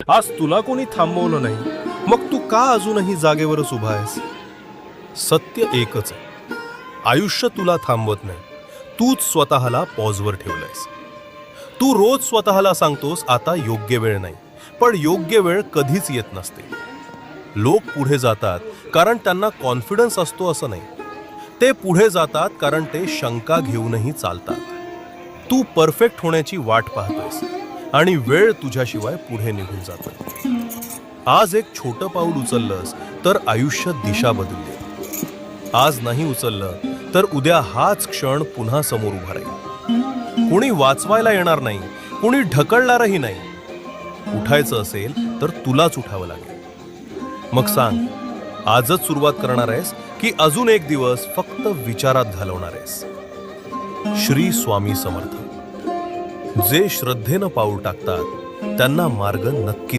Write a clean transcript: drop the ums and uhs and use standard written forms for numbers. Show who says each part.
Speaker 1: आज तुला कोणी थांबवलं नाही, मग तू का अजूनही जागेवरच उभा आहेस? सत्य एकच आहे, आयुष्य तुला थांबवत नाही, तूच स्वतःला पॉजवर ठेवलंयस. तू रोज स्वतःला सांगतोस आता योग्य वेळ नाही, पण योग्य वेळ कधीच येत नसते. लोक पुढे जातात कारण त्यांना कॉन्फिडन्स असतो असं नाही, ते पुढे जातात कारण ते शंका घेऊनही चालतात. तू परफेक्ट होण्याची वाट पाहतोयस आणि वेळ तुझ्याशिवाय पुढे निघून जातो. आज एक छोटं पाऊल उचललंस तर आयुष्य दिशा बदलते. आज नाही उचललं तर उद्या हाच क्षण पुन्हा समोर उभा राहील. कोणी वाचवायला येणार नाही, कोणी ढकलणारही नाही. उठायचं असेल तर तुलाच उठावं लागेल. मग सांग, आजच सुरुवात करणार आहेस की अजून एक दिवस फक्त विचारात घालवणार आहेस? श्री स्वामी समर्थ. जे श्रद्धेनं पाऊल टाकतात त्यांना मार्ग नक्की